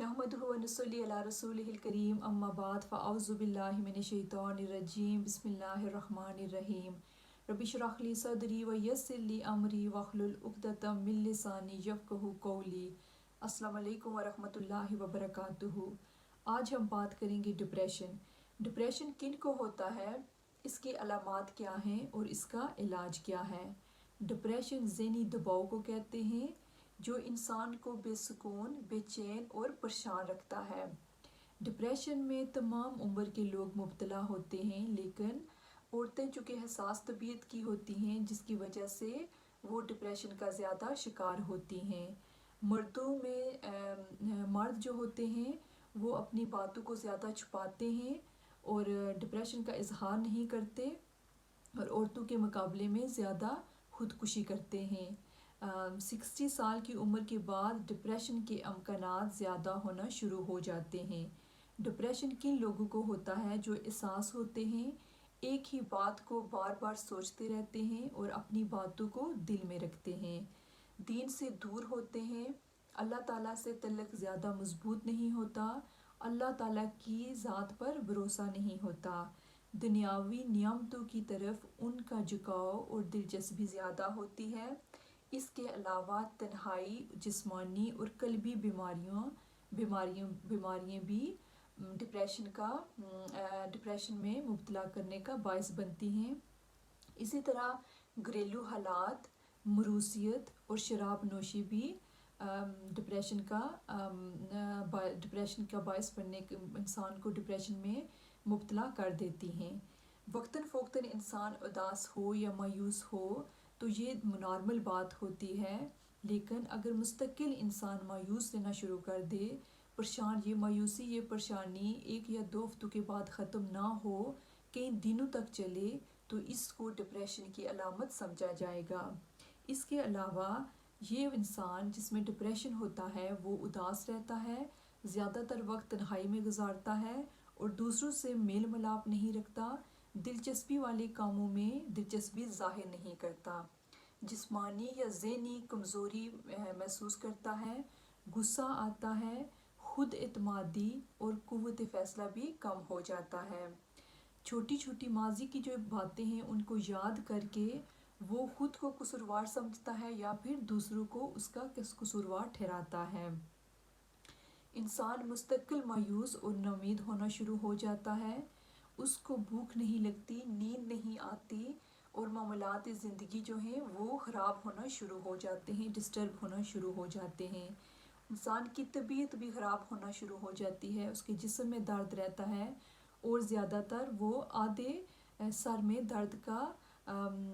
नहमदुहु व नुसल्ली अला रसूलिहिल करीम अम्मा बाद फ़अऊज़ु बिल्लाहि मिनश शैतानिर रजीम बिस्मिल्लाहिर रहमानिर रहीम रब्बि इश्रह ली सदरी व यस्सिर ली अमरी वहलुल उक़दतम मिन लिसानी यफ़क़हू क़ौली। अस्सलामु अलैकुम व रहमतुल्लाहि व बरकातुहू। आज हम बात करेंगे डिप्रेशन। डिप्रेशन किन को होता है, इसके अलामात क्या हैं और इसका इलाज क्या है। डिप्रेशन ज़हनी दबाव को कहते हैं जो इंसान को बेसुकून, बेचैन और परेशान रखता है। डिप्रेशन में तमाम उम्र के लोग मुब्तला होते हैं, लेकिन औरतें चूँकि हसास तबीयत की होती हैं जिसकी वजह से वो डिप्रेशन का ज़्यादा शिकार होती हैं। मर्दों में मर्द जो होते हैं वो अपनी बातों को ज़्यादा छुपाते हैं और डिप्रेशन का इजहार नहीं करते और औरतों के मुकाबले में ज़्यादा खुदकुशी करते हैं। 60 साल की उम्र के बाद डिप्रेशन के अमकानात ज़्यादा होना शुरू हो जाते हैं। डिप्रेशन किन लोगों को होता है जो एहसास होते हैं, एक ही बात को बार बार सोचते रहते हैं और अपनी बातों को दिल में रखते हैं, दीन से दूर होते हैं, अल्लाह ताला से तल्लुक़ ज़्यादा मजबूत नहीं होता, अल्लाह ताला की ज़ात पर भरोसा नहीं होता, दुनियावी नियामतों की तरफ उनका झुकाव और दिलचस्पी ज़्यादा होती है। इसके अलावा तन्हाई, जिस्मानी और क़ल्बी बीमारियाँ भी डिप्रेशन में मुब्तला करने का बायस बनती हैं। इसी तरह घरेलू हालात, मरूसियत और शराब नोशी भी डिप्रेशन का बायस बनने के इंसान को डिप्रेशन में मुब्तला कर देती हैं। वक्तन फ़ौक़तन इंसान उदास हो या मायूस हो तो ये नॉर्मल बात होती है, लेकिन अगर मुस्तकिल इंसान मायूस रहना शुरू कर दे, ये परेशानी एक या दो हफ्तों के बाद ख़त्म ना हो, कई दिनों तक चले, तो इसको डिप्रेशन की अलामत समझा जाएगा। इसके अलावा ये इंसान जिसमें डिप्रेशन होता है वो उदास रहता है, ज़्यादातर वक्त तन्हाई में गुजारता है और दूसरों से मेल मिलाप नहीं रखता, दिलचस्पी वाले कामों में दिलचस्पी ज़ाहिर नहीं करता, जिस्मानी या ज़हनी कमज़ोरी महसूस करता है, गुस्सा आता है, खुद एतमादी और कुव्वत फ़ैसला भी कम हो जाता है। छोटी छोटी माजी की जो बातें हैं उनको याद करके वो खुद को कसूरवार समझता है या फिर दूसरों को उसका कसूरवार ठहराता है। इंसान मुस्तकिल मायूस और नौमीद होना शुरू हो जाता है, उसको भूख नहीं लगती, नींद नहीं आती और मामलात ज़िंदगी जो हैं वो ख़राब होना शुरू हो जाते हैं, डिस्टर्ब होना शुरू हो जाते हैं। इंसान की तबीयत भी ख़राब होना शुरू हो जाती है, उसके जिस्म में दर्द रहता है और ज़्यादातर वो आधे सर में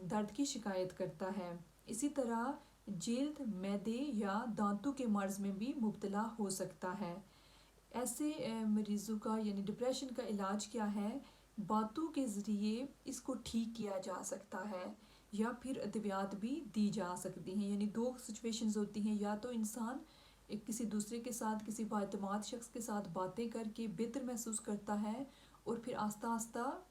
दर्द की शिकायत करता है। इसी तरह जल्द, मैदे या दांतों के मर्ज़ में भी मुब्तला हो सकता है। ऐसे मरीज़ों का यानी डिप्रेशन का इलाज क्या है, बातों के ज़रिए इसको ठीक किया जा सकता है या फिर अद्वियात भी दी जा सकती हैं। यानी दो सिचुएशंस होती हैं, या तो इंसान किसी दूसरे के साथ, किसी बाएतमाद शख्स के साथ बातें करके बेहतर महसूस करता है और फिर आस्ता आस्ता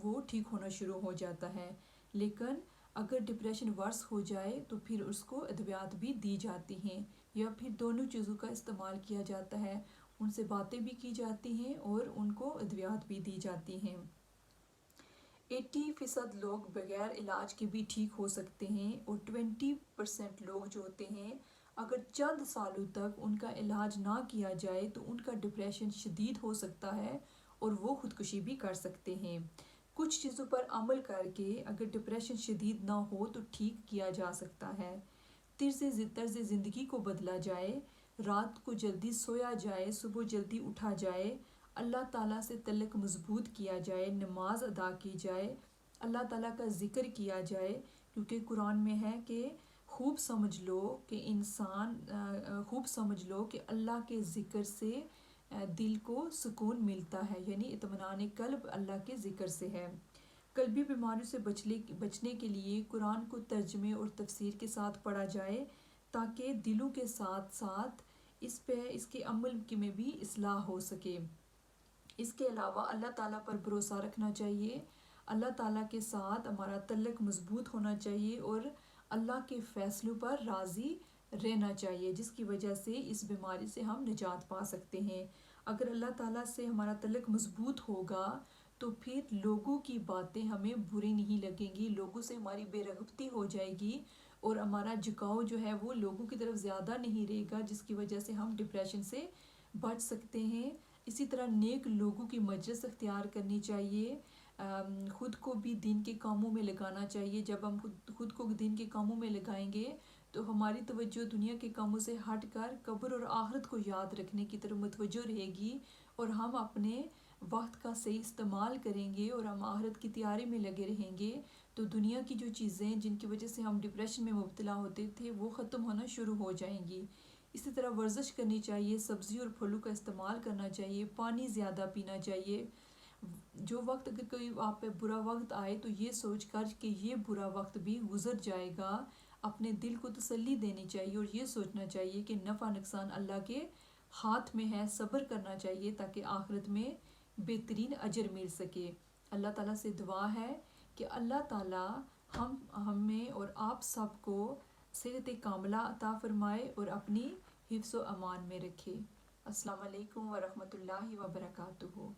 वो ठीक होना शुरू हो जाता है, लेकिन अगर डिप्रेशन वर्स हो जाए तो फिर उसको अद्वियात भी दी जाती हैं या फिर दोनों चीज़ों का इस्तेमाल किया जाता है, उनसे बातें भी की जाती हैं और उनको अद्वियात भी दी जाती हैं। 80% लोग बगैर इलाज के भी ठीक हो सकते हैं और 20% लोग जो होते हैं, अगर चंद सालों तक उनका इलाज ना किया जाए तो उनका डिप्रेशन शदीद हो सकता है और वो खुदकुशी भी कर सकते हैं। कुछ चीज़ों पर अमल करके अगर डिप्रेशन शदीद ना हो तो ठीक किया जा सकता है। तर्ज़ ज़िंदगी को बदला जाए, रात को जल्दी सोया जाए, सुबह जल्दी उठा जाए, अल्लाह ताला से तल्लुक़ मजबूत किया जाए, नमाज अदा की जाए, अल्लाह ताला का ज़िक्र किया जाए, क्योंकि कुरान में है कि खूब समझ लो कि अल्लाह के ज़िक्र से दिल को सुकून मिलता है, यानी इत्मीनान क़ल्ब अल्लाह के ज़िक्र से है। क़ल्बी बीमारियों से बचने के लिए कुरान को तर्जुमे और तफसीर के साथ पढ़ा जाए ताकि दिलों के साथ साथ इसके अमल में भी इस्लाह हो सके। इसके अलावा अल्लाह ताला पर भरोसा रखना चाहिए, अल्लाह ताला के साथ हमारा तल्लुक़ मजबूत होना चाहिए और अल्लाह के फ़ैसलों पर राज़ी رہنا چاہیے، جس کی وجہ سے اس بیماری سے ہم نجات پا سکتے ہیں۔ اگر اللہ تعالیٰ سے ہمارا تعلق مضبوط ہوگا تو پھر لوگوں کی باتیں ہمیں بری نہیں لگیں گی، لوگوں سے ہماری بے رغبتی ہو جائے گی، اور ہمارا جھکاؤ جو ہے وہ لوگوں کی طرف زیادہ نہیں رہے گا، جس کی وجہ سے ہم ڈپریشن سے بچ سکتے ہیں۔ اسی طرح نیک لوگوں کی مجلس اختیار کرنی چاہیے، خود کو بھی دین کے کاموں میں لگانا چاہیے۔ جب ہم خود کو دین کے کاموں میں لگائیں گے تو ہماری توجہ دنیا کے کاموں سے ہٹ کر قبر اور آخرت کو یاد رکھنے کی طرف متوجہ رہے گی، اور ہم اپنے وقت کا صحیح استعمال کریں گے اور ہم آخرت کی تیاری میں لگے رہیں گے، تو دنیا کی جو چیزیں جن کی وجہ سے ہم ڈپریشن میں مبتلا ہوتے تھے وہ ختم ہونا شروع ہو جائیں گی۔ اسی طرح ورزش کرنی چاہیے، سبزی اور پھلوں کا استعمال کرنا چاہیے، پانی زیادہ پینا چاہیے۔ جو وقت اگر کوئی آپ پہ برا وقت آئے تو یہ سوچ کر کہ یہ برا وقت بھی گزر جائے گا، اپنے دل کو تسلی دینی چاہیے، اور یہ سوچنا چاہیے کہ نفع نقصان اللہ کے ہاتھ میں ہے، صبر کرنا چاہیے تاکہ آخرت میں بہترین اجر مل سکے۔ اللہ تعالیٰ سے دعا ہے کہ اللہ تعالیٰ ہمیں اور آپ سب کو صحت کاملہ عطا فرمائے اور اپنی حفظ و امان میں رکھے۔ السلام علیکم ورحمۃ اللہ وبرکاتہ۔